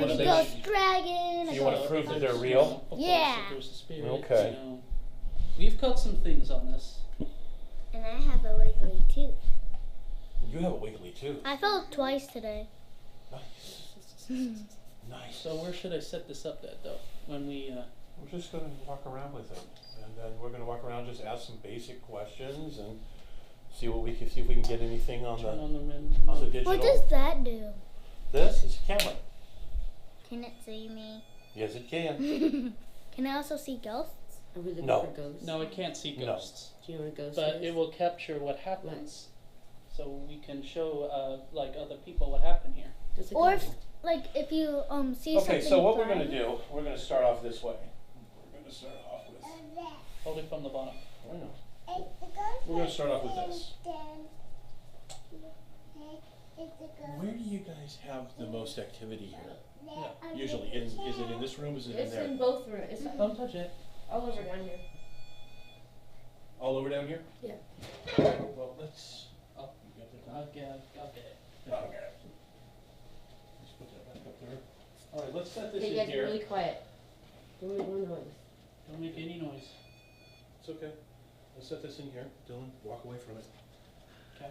And a There's ghost dragon. You want to prove that they're real? Of Yeah. course, if there's a spirit, Okay. you know. We've got some things on this. And I have a wiggly tooth. You have a wiggly too. I fell twice today. Nice. Nice. So where should I set this up at, though? When we, We're just going to walk around with it, and then we're going to walk around, just ask some basic questions, and see what we can see if we can get anything on turn the on the on the digital. What does that do? This is a camera. Can it see me? Yes, it can. Can I also see ghosts? Are we looking No. for ghosts? No, it can't see No. ghosts. Do you know what a ghost But is? it will capture what happens. So we can show, like, other people what happened here. Does a Or ghost- if you see something. Okay, so what we're flying- going to do, we're going to start off this way. We're going to start off with. Hold it from the bottom. I know. We're going to start off with this. Where do you guys have the most activity here? Yeah. Usually, is it in this room? Is it in It's there? in both rooms. It's Don't touch it. all over down here. All over down here? Yeah. Well, let's. Oh, you got it. I'll get it. Okay. Let's put that back up there. All right, let's set this Okay, you in guys be here. really quiet. Don't make no noise. Don't make any noise. It's okay. Let's set this in here. Dylan, walk away from it. Okay.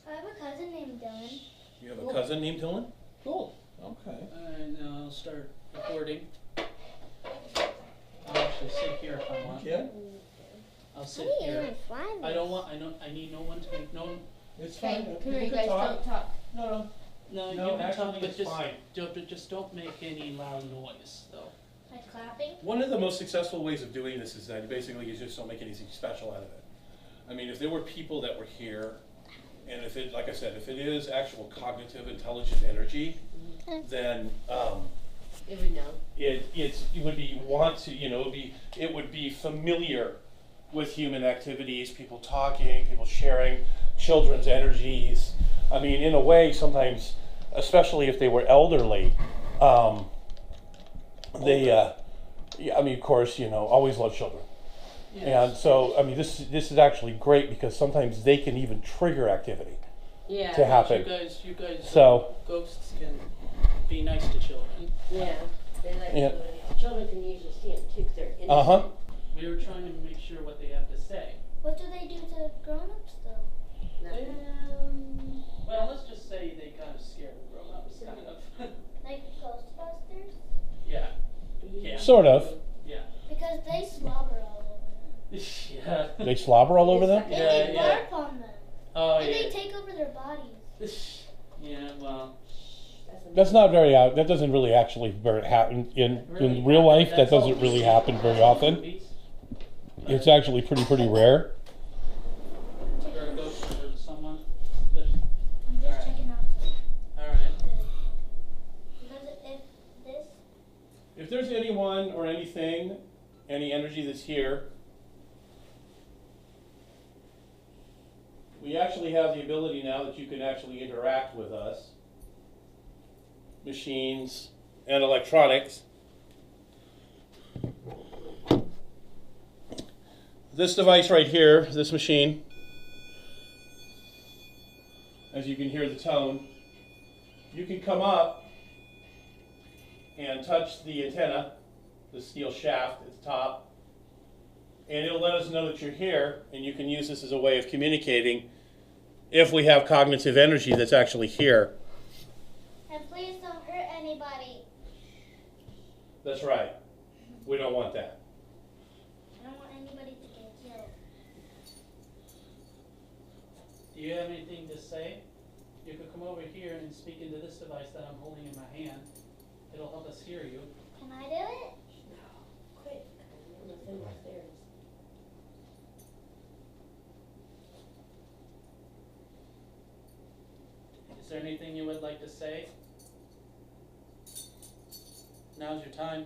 I have a cousin named Dylan. You have a cousin named Dylan? Cool. Okay. And I'll start recording. I'll actually sit here if I want. Yeah, I'll sit I here. even fly this. I need no one to make no. it's Okay, fine. come here, you can guys. talk. Don't talk. No, no. No, No, you can actually, talk, but it's just fine. just don't make any loud noise, though. Like clapping? One of the most successful ways of doing this is that basically you just don't make anything special out of it. I mean, if there were people that were here, and if it, like I said, if it is actual cognitive, intelligent energy, then It would know. it would be it would be familiar with human activities, people talking, people sharing, children's energies. I mean, in a way, sometimes, especially if they were elderly, they, I mean, of course, always love children. Yes. And so, I mean, this is actually great because sometimes they can even trigger activity Yeah. to happen. You guys, So- ghosts can be nice to children. Yeah. They like Yeah. children. Children can usually see it too 'cause they're innocent. Uh-huh. We were trying to make sure what they have to say. What do they do to grown-ups though? Nothing. Well, let's just say they kind of scare the grown-ups, kind of. Like Ghostbusters? Yeah. Yeah. Sort of. Yeah. Because they slobber all over them. Yeah. They slobber all over them? And Yeah, they yeah. bark on them. Oh And they yeah. take over their bodies. Yeah. Well. That's not very. That doesn't really actually happen in real life. That That's all doesn't we really see. happen very often. Movies. It's actually pretty rare. Or a ghost or someone. I'm just Alright. checking out. All right. Because if this, If there's anyone or anything, any energy that's here, we actually have the ability now that you can actually interact with us. Machines and electronics. This device right here, this machine, as you can hear the tone, you can come up and touch the antenna, the steel shaft at the top, and it'll let us know that you're here, and you can use this as a way of communicating if we have cognitive energy that's actually here. and please don't hurt anybody. That's right. We don't want that. I don't want anybody to get killed. Do you have anything to say? You could come over here and speak into this device that I'm holding in my hand. It'll help us hear you. Can I do it? Quick. I'm gonna send upstairs. Is there anything you would like to say? Now's your time.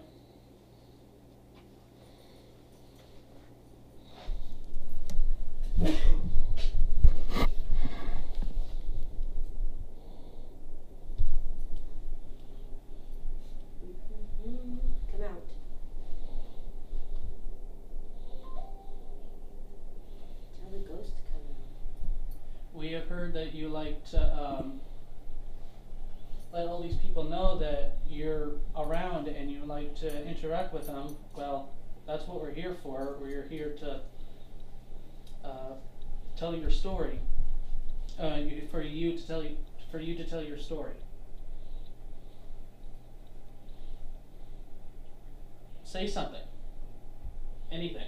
Come out. Tell the ghost to come out. We have heard that you like let all these people know that you're around and you like to interact with them, well, that's what we're here for. We're here to tell your story. For you to tell your story. Say something. Anything.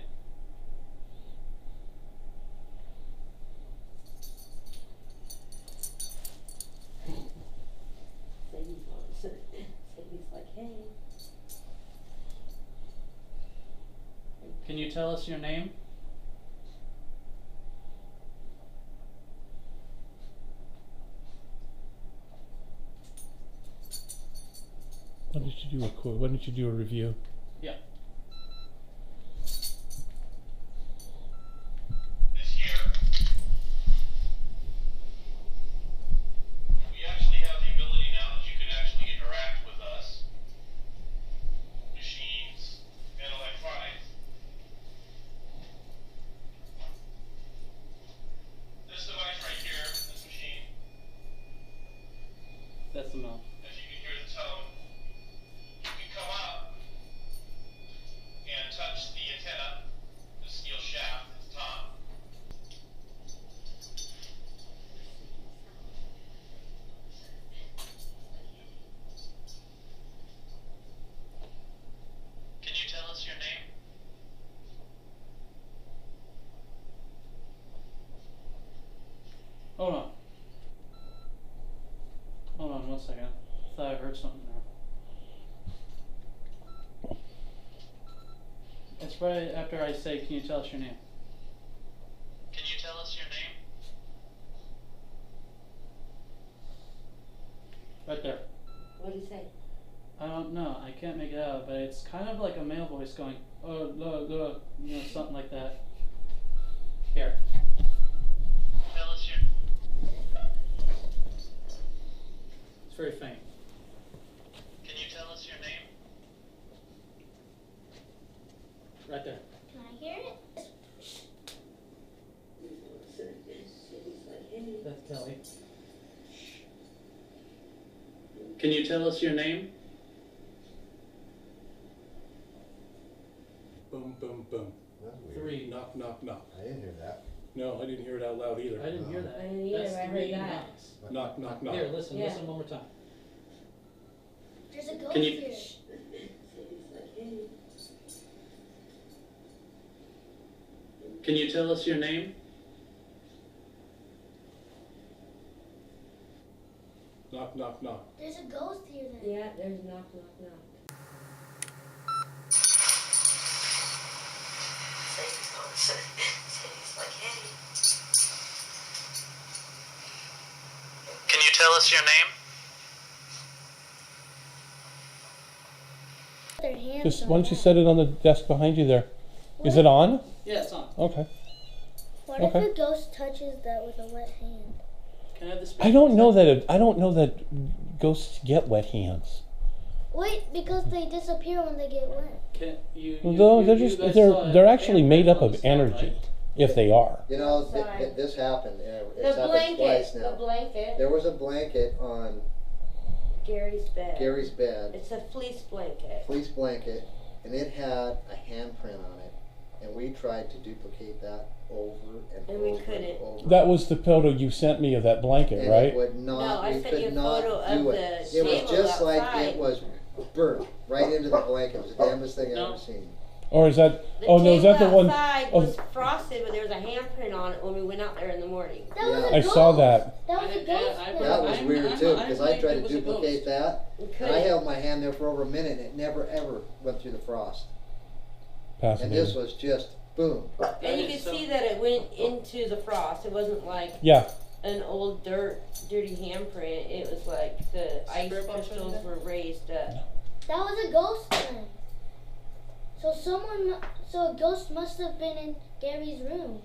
Sadie's like, hey. Can you tell us your name? Why don't you do a quote? Why don't you do a review? Yeah. This year, we actually have the ability now that you can actually interact with us, machines, and electronics. This device right here, this machine, That's the mouth. as you can hear the tone, you can come up and touch the antenna, the steel shaft at the top. Can you tell us your name? Hold on. Hold on 1 second. I thought I heard something there. It's right after I say, can you tell us your name? Can you tell us your name? Right there. What did he say? I don't know. I can't make it out, but it's kind of like a male voice going, oh, no, you know, something like that. Here. Tell us your It's very faint. Can you tell us your name? Right there. Can I hear it? Sadie's like, hey. That's Kelly. Can you tell us your name? Boom, boom, boom. That's weird. 3. Knock, knock, knock. I didn't hear that. No, I didn't hear it out loud either. I didn't hear that. I didn't either, That's I heard 3 that. knocks. Knock, knock, knock. Here, listen, Yeah. listen one more time. There's a ghost Can you- here. Sadie's like, hey. Can you tell us your name? Knock, knock, knock. There's a ghost here then. Yeah, there's knock, knock, knock. Sadie's like, hey. Can you tell us your name? Their hands Just on why don't you that. set it on the desk behind you there? Is it on? Yeah, it's on. Okay. What Okay. if a ghost touches that with a wet hand? Can I have this? I don't know that ghosts get wet hands. Wait, because they disappear when they get wet. Can you? No, they're just guys saw they're a actually made up handprint on of the stone, energy, right? if they are. You know, Outside. this happened. The It's happened twice blanket, now. the blanket, There was a blanket on Gary's bed. Gary's bed, It's a fleece blanket. fleece blanket, and it had a handprint on it. And we tried to duplicate that over and, And we over couldn't. and over. That was the photo you sent me of that blanket, and right? it would not. No, I we sent you could a not photo of do the it. It was table just like outside. it was burnt right into the blanket. It was the damnest thing I've No. ever seen. Or is that? The Oh no, is that the table one? outside oh. was frosted, but there was a handprint on it when we went out there in the morning. That was Yeah. a I ghost. saw that. That was a ghost. I- then. That was I'm- weird I'm- too, I because I believe tried it to was a duplicate ghost. that. We And I couldn't. held my hand there for over a minute, and it never ever went through the frost. And Fascinating. this was just boom. And you could see that it went into the frost. It wasn't like Yeah. an old dirty handprint. It was like the ice Spirit box crystals right there? were raised up. That was a ghost then. So a ghost must have been in Gary's room.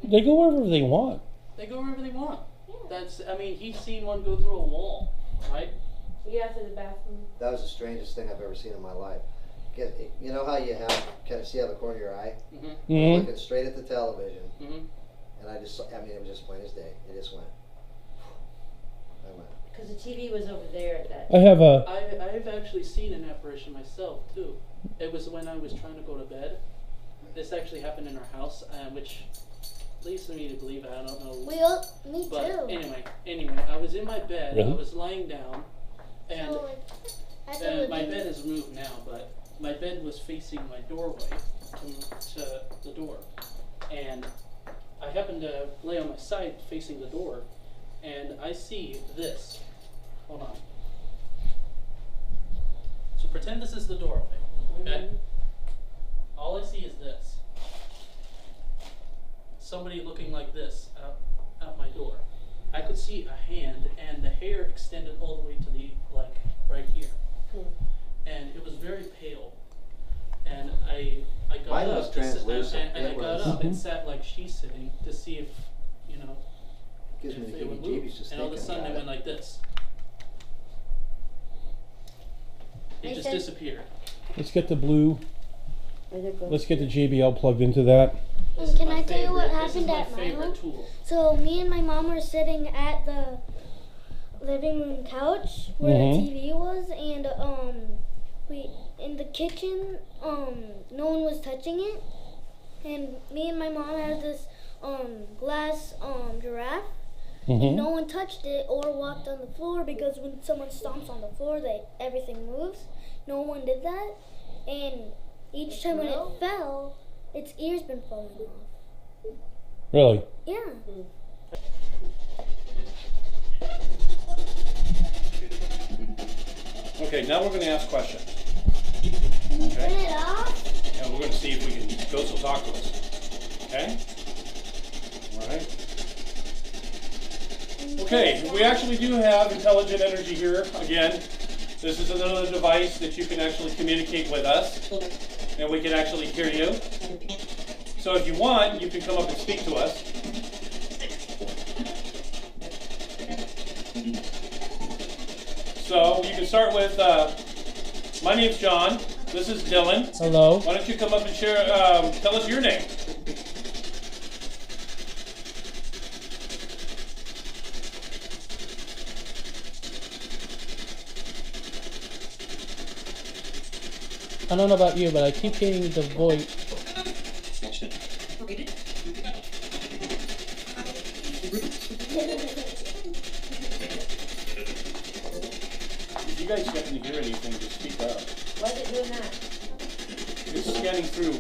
They go wherever they want. They go wherever they want. Yeah. That's. I mean, he's seen one go through a wall, right? Yeah, to the bathroom. That was the strangest thing I've ever seen in my life. You know how you have kind of see out the corner of your eye? Mm-hmm. I was Hmm. looking straight at the television, Mm-hmm. and I mean, it was just plain as day. It just went. I went. Because the TV was over there at that. I have a. I've actually seen an apparition myself too. It was when I was trying to go to bed. This actually happened in our house, which leads me to believe I don't know. Me But too. anyway, I was in my bed. Really? I was lying down, and So, at the my living- bed is moved now, but my bed was facing my doorway to the door, and I happened to lay on my side facing the door, and I see this. Hold on. So pretend this is the doorway. Okay. All I see is this. Somebody looking like this out my door. I could see a hand, and the hair extended all the way to the right here, and it was very pale. And I got Mine up was to sit- translucent. and I It got was- up and sat like she's sitting to see if Gives me if the it would move. heebie-jeebies just And all of a thinking sudden about it it. went like this. It I just said- disappeared. Let's get the blue. Where'd it go? Let's get the JBL plugged into that. This is Can my I tell you what favorite- this is happened my at my favorite home? tool. So me and my mom were sitting at the living room couch where Mhm. the TV was, and we in the kitchen. No one was touching it, and me and my mom had this glass giraffe. Mm-hmm. And no one touched it or walked on the floor because when someone stomps on the floor, everything moves. No one did that, and each time when it fell, its ears been falling off. Really? Yeah. Okay, now we're going to ask questions. Turn Okay? it off. And we're going to see if we can, ghosts will talk to us. Okay? Alright. Okay, we actually do have intelligent energy here. Again, this is another device that you can actually communicate with us, and we can actually hear you. So if you want, you can come up and speak to us. So you can start with, my name's John. This is Dylan. Hello. Why don't you come up and share, tell us your name. I don't know about you, but I keep getting the voice. If you guys happen to hear anything, just speak up. Why is it doing that? It's scanning through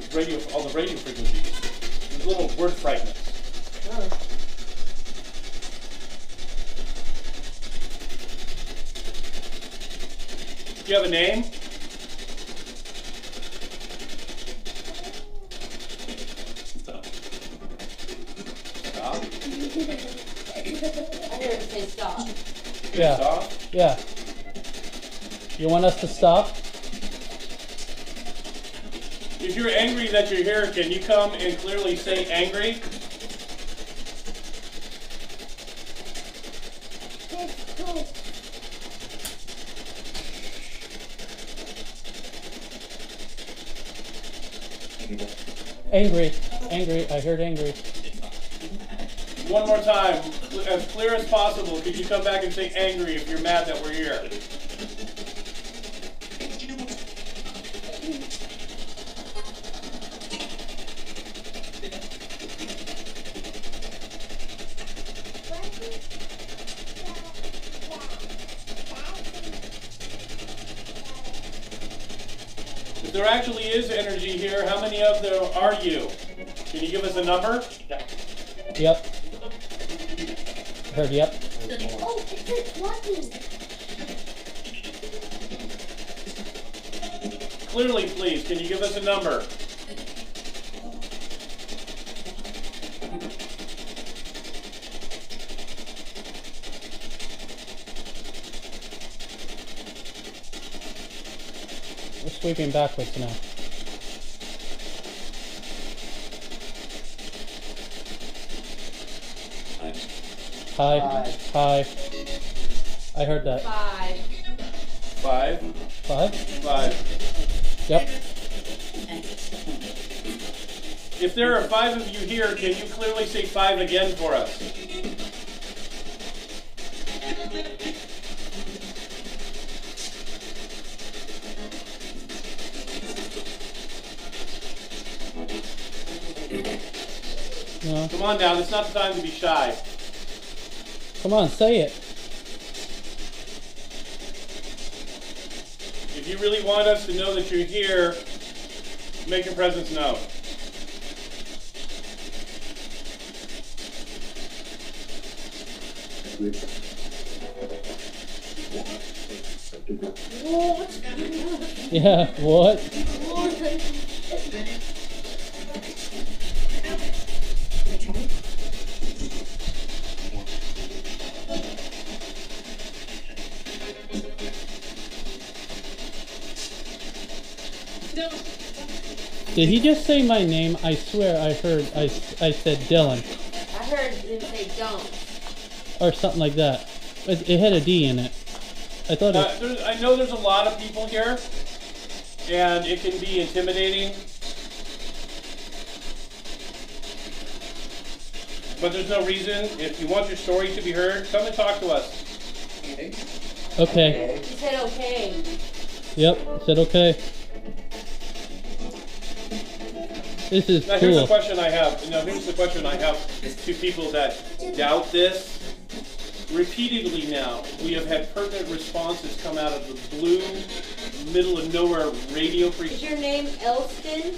all the radio frequencies. There's little word fragments. Oh. Do you have a name? Stop. I heard it say stop. Yeah. Stop. Yeah. You want us to stop? If you're angry that you're here, can you come and clearly say angry? Angry. Angry. I heard angry. One more time, as clear as possible, could you come back and say angry if you're mad that we're here? If there actually is energy here, how many of there are you? Can you give us a number? Yep. I heard yep. Oh, it's a 20. Clearly, please, can you give us a number? We're sweeping backwards now. Hi. Hi. I heard that. 5. 5, 5? 5. Yep. If there are 5 of you here, can you clearly say 5 again for us? No. Come on down. It's not the time to be shy. Come on, say it. If you really want us to know that you're here, make your presence known. Whoa, what's going on? Yeah, what? Did he just say my name? I swear I heard I said Dylan I heard him say don't. or something like that. It had a D in it. I thought it. I know there's a lot of people here, and it can be intimidating. But there's no reason. If you want your story to be heard, come and talk to us. Okay. He said okay. Yep. Said okay. This is Now here's the cool. question I have. Now here's the question I have to people that doubt this. Repeatedly now, we have had pertinent responses come out of the blue, middle of nowhere radio Is frequency. your name Elston?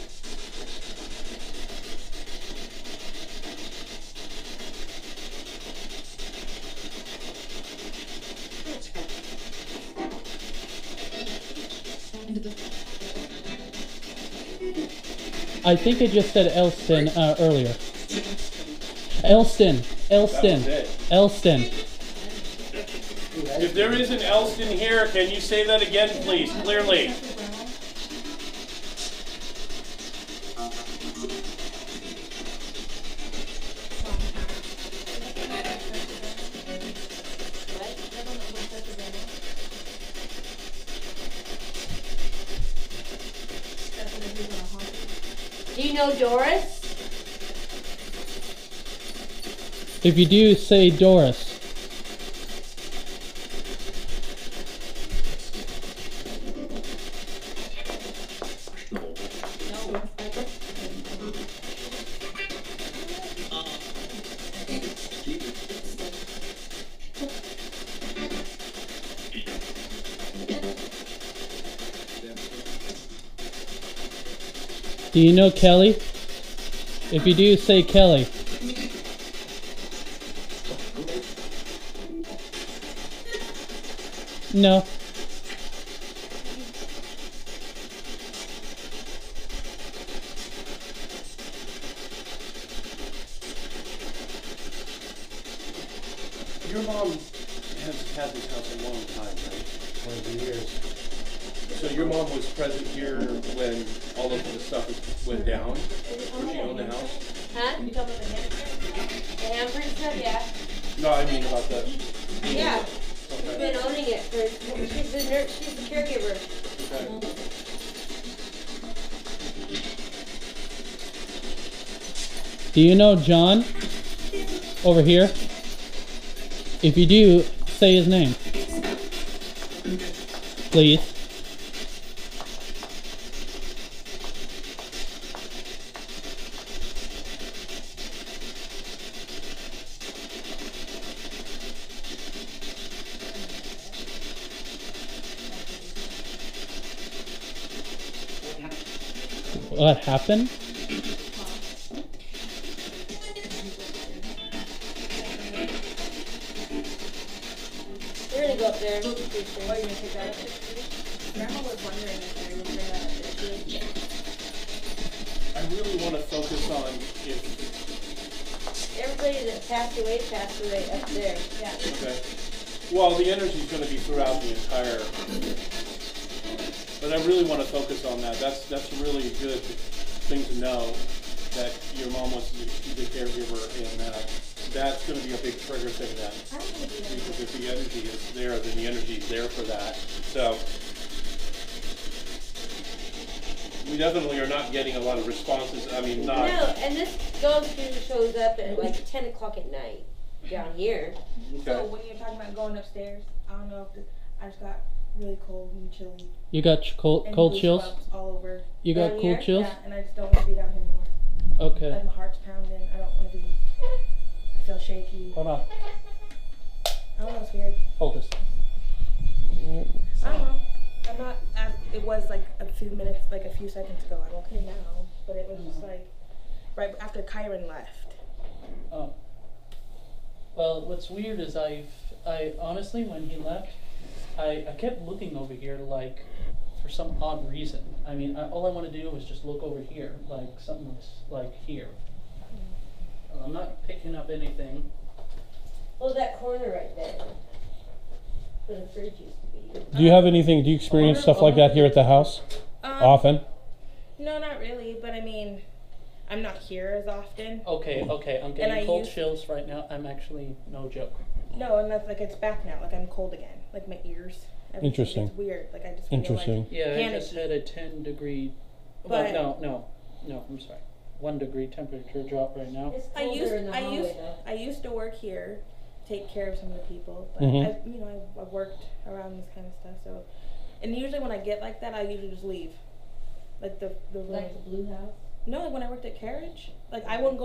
I think it just said Elston earlier. Elston. Elston. That was it. Elston. If there is an Elston here, can you say that again, please, clearly? Do you know Doris? If you do, say Doris. Do you know Kelly? If you do, say Kelly. No. Your mom has had this house a long time, right? 20 years. So your mom was present here when all of the stuff went down? When she owned the house? Huh? You talking about the handprint? The handprint stuff, yeah. No, I mean about that. Yeah. She's Okay. been owning it for, she's the nurse, she's the caregiver. Okay. Do you know John? Over here? If you do, say his name. Please. What happened? We're gonna go up there. I really want to focus on if. Everybody that passed away up there. Yeah. Okay. Well, the energy's going to be throughout the entire. But I really want to focus on that. That's a really good thing to know, that your mom wants to be the caregiver, and that's going to be a big trigger thing then. Because if the energy is there, then the energy is there for that. So we definitely are not getting a lot of responses. I mean, not. No, and this ghost usually shows up at like 10 o'clock at night. down here. So when you're talking about going upstairs, I don't know if I just got really cold and chilly. You got cold And chills? goosebumps all over. You got Down cold here? chills? Yeah, and I just don't want to be down here anymore. Okay. Like my heart's pounding. I don't want to be. I feel shaky. Hold on. I don't know. It's weird. Hold this. I don't know. I'm not as it was like a few minutes, like a few seconds ago. I'm okay now, but it was just like right after Kyron left. Oh. Well, what's weird is I honestly, when he left, I kept looking over here like for some odd reason. I mean, all I want to do is just look over here, like something was like here. I'm not picking up anything. Well, that corner right there, where the fridge used to be. Do you have anything? Do you experience stuff like that here at the house often? No, not really. But I mean, I'm not here as often. Okay, I'm I getting cold used- chills right now. I'm actually no joke. No, and that's like it's back now. Like I'm cold again. Like my ears. everything. Interesting. It's weird. Like I just feel Interesting. like Yeah, I panicky. just had a 10-degree. But- Well, no. I'm sorry. 1 degree temperature drop right now. It's I colder used in the hallway though. I used to work here, take care of some of the people, but Mhm. I've worked around this kind of stuff. So, and usually when I get like that, I usually just leave, like the room. Like the blue house. No, like when I worked at Carriage, like I wouldn't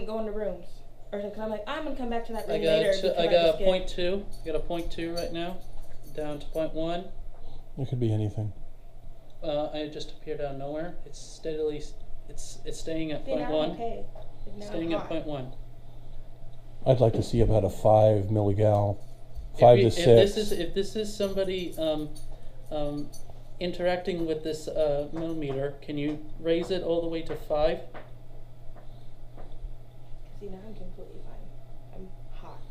go into rooms, or because I'm like I'm gonna come back to that room later. because I got just a point two. I got a point 2 right now, down to point 1. It could be anything. I just appeared out of nowhere. It's steadily, it's staying at See, point now I'm 1. okay. Like, now Staying I'm at hot. point 1. I'd like to see about a 5 milligal, 5 to 6. If this is somebody interacting with this millimeter, can you raise it all the way to 5? See, now I'm completely fine. I'm hot.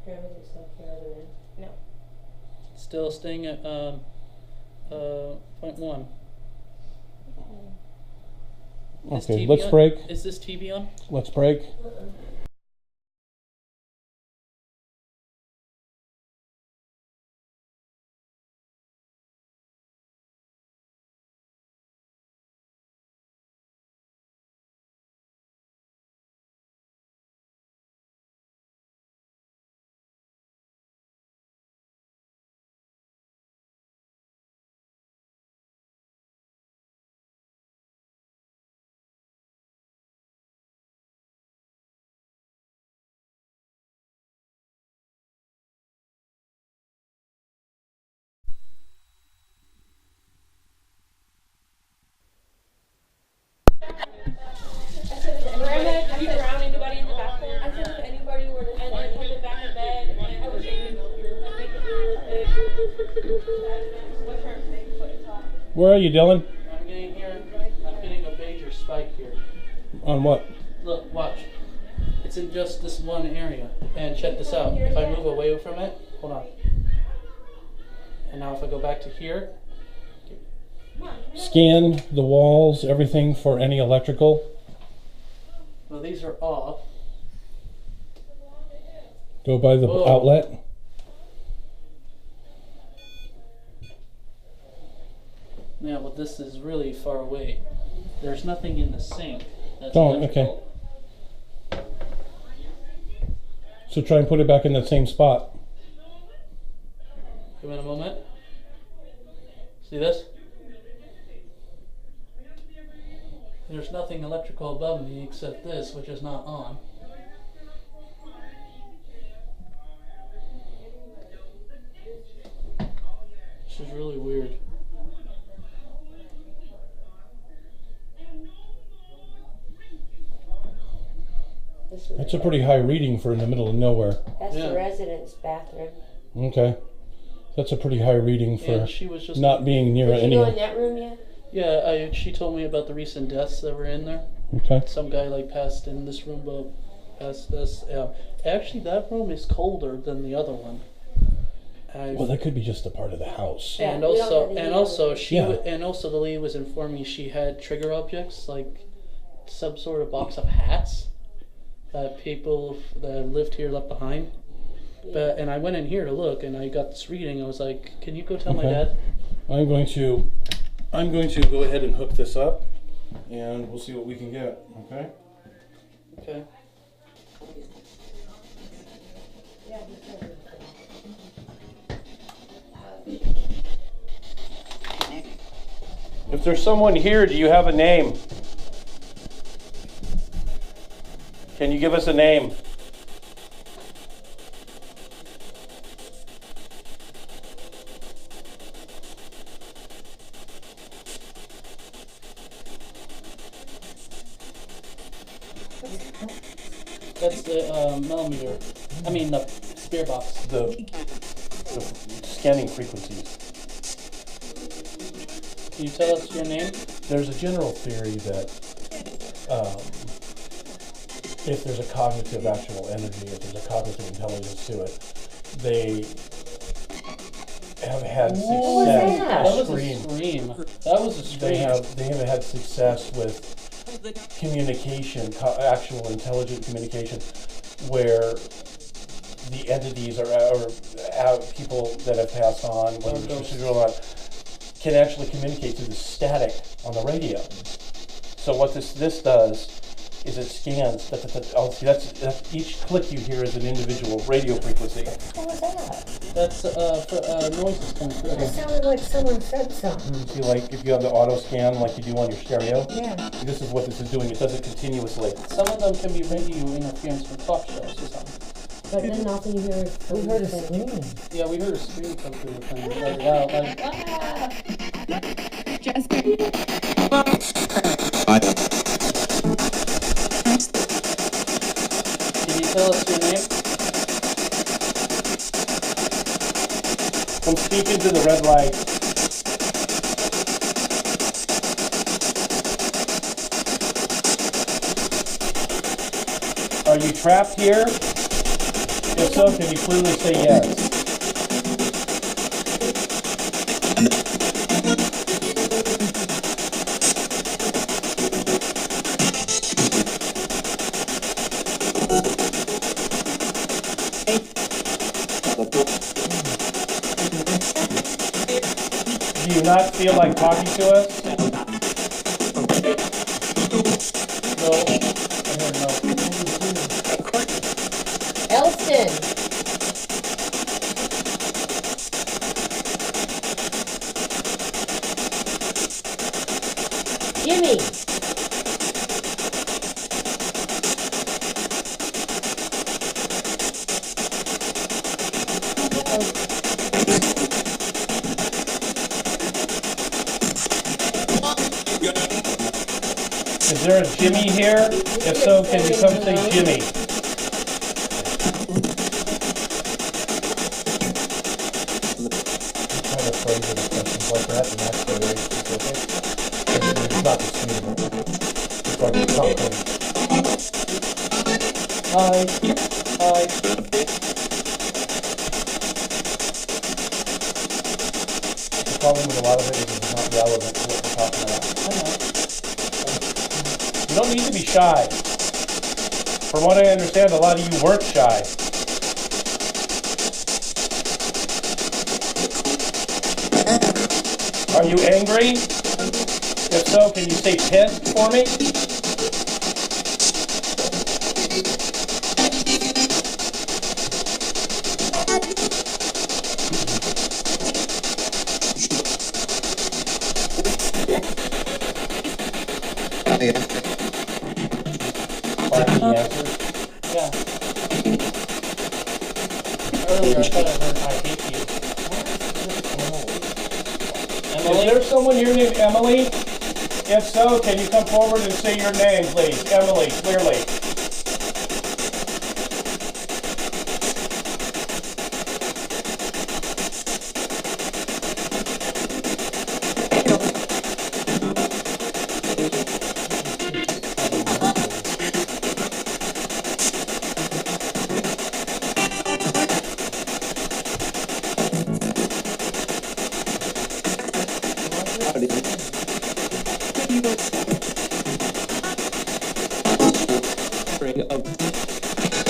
Grandma didn't still care other than. No. Still staying at point 1. Is Okay, TV let's on? break. Is this TV on? Let's break. Grandma, have you around anybody in the bathroom? I said if anybody were to and then put it back in bed and I was shaking make it real big with her Bigfoot talk. Where are you, Dylan? I'm getting a major spike here. On what? Look, watch. It's in just this one area. And check this out. If I move away from it, hold on. And now if I go back to here, Scan the walls, everything for any electrical. well, these are off. Go by the Whoa. outlet. Yeah, well, this is really far away. There's nothing in the sink. That's Oh, electrical. So try and put it back in that same spot. Give it a moment. See this? There's nothing electrical above me except this, which is not on. This is really weird. That's a pretty high reading for in the middle of nowhere. That's Yeah. the residence bathroom. Okay. That's a pretty high reading for And she was just not being near Did you any. go in that room yet? Yeah, she told me about the recent deaths that were in there. Okay. Some guy like passed in this room, but passed this. Actually, that room is colder than the other one. Well, that could be just a part of the house. Yeah, And we don't also, have any and other also, room. she Yeah. and also the lady was informing me she had trigger objects like some sort of box of hats that people that lived here left behind. But and I went in here to look, and I got this reading. I was like, "Can you go tell my Okay. dad?" I'm going to go ahead and hook this up, and we'll see what we can get. Okay. Okay. If there's someone here, do you have a name? Can you give us a name? That's the millimeter. I mean the spirit box. The scanning frequencies. Can you tell us your name? There's a general theory that if there's a cognitive actual energy, if there's a cognitive intelligence to it, they have had success. That was a scream. That was a scream. They have had success with communication, actual intelligent communication, where the entities or people that have passed on, whether it's residual or not, can actually communicate through the static on the radio. So what this does is it scans. That's each click you hear is an individual radio frequency. What was that? That's noises coming through. It sounded like someone said something. See, like if you have the auto scan like you do on your stereo, Yeah. this is what this is doing. It does it continuously. Some of them can be radio interference from talk shows or something. But then all you hear is we heard a screaming. Yeah, we heard a scream come through the thing. Like loud, like ah! Can you tell us your name? Come speak into the red light. Are you trapped here? If so, can you clearly say yes? Do you not feel like talking to us? No. I heard no. Elston! Jimmy! Is there a Jimmy here? If so, can you come say Jimmy? I'm trying to phrase it in questions like that and actually very specific. It's not disputable. It's like something. Hi. Hi. The problem with a lot of it is it's not relevant to what we're talking about. I know. You don't need to be shy. From what I understand, a lot of you weren't shy. Are you angry? If so, can you say pissed for me? Clarky answers. Yeah. Earlier I thought I heard I hate you. Is Emily? there someone here named Emily? If so, can you come forward and say your name, please? Emily, clearly.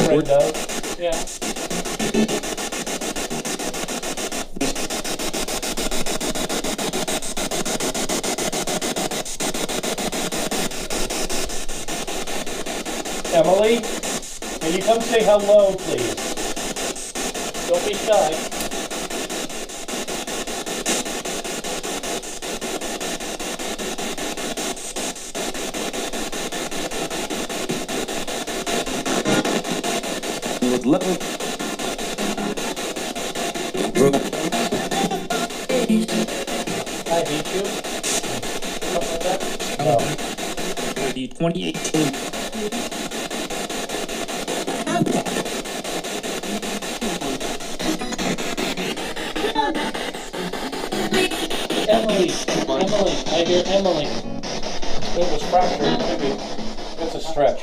Friend of. Yeah. Emily, can you come say hello, please? Don't be shy. I hate you. Something like that? No. 2018. Emily, I hear Emily. It was fractured, maybe. That's a stretch.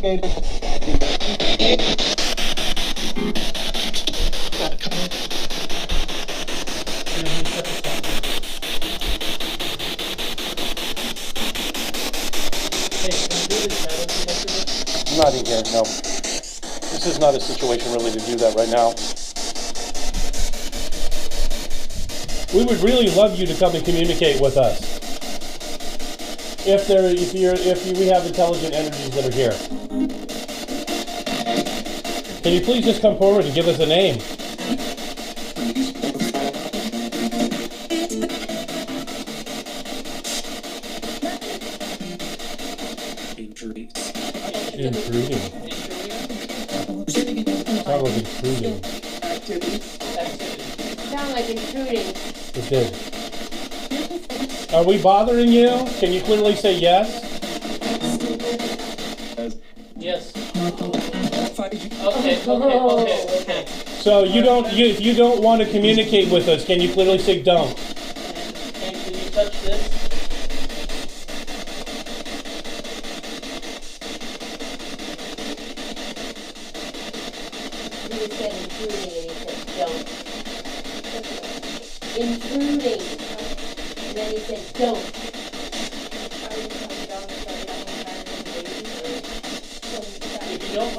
I'm not in here, no. This is not a situation really to do that right now. We would really love you to come and communicate with us. If we have intelligent entities that are here. Can you please just come forward and give us a name? Intruding. Sound like intruding. Sound like intruding. It did. Are we bothering you? Can you clearly say yes? Yes. Okay. So if you don't want to communicate with us, can you clearly say don't? And can you touch this? He said intruding and he said don't. Intruding. And then he said don't.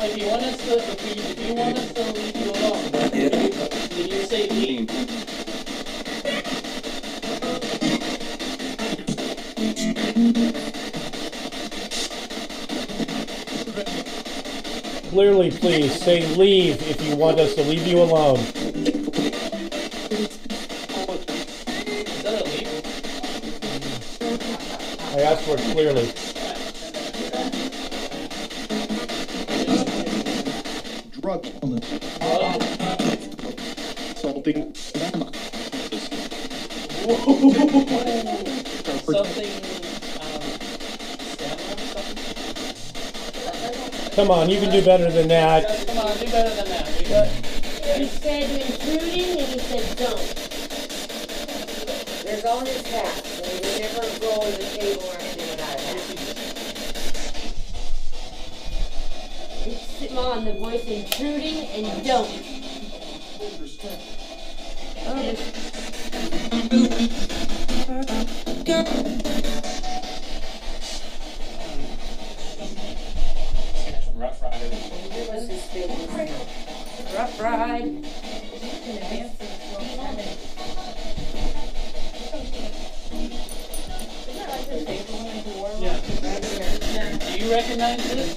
If you want us to leave you alone, then you say leave. Clearly, please say leave if you want us to leave you alone. Is that a leave? I asked for it clearly. Drug assaulting Something, Come on, you can do better than that. come on, do better than that. He said intruding and he said don't. There's all his hats, so you never go to the table or anything without a hat. It's on the voice intruding and don't. Rough Rider. Rough ride. Do you recognize this?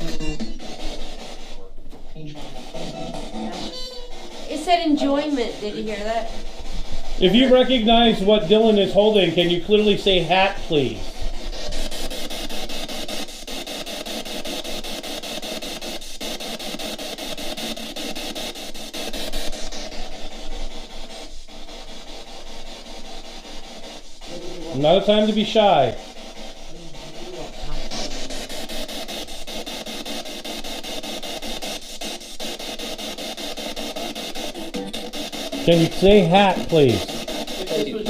It said enjoyment. Did you hear that? If you recognize what Dylan is holding, can you clearly say hat, please? Not a time to be shy. Can you say hat, please? If this was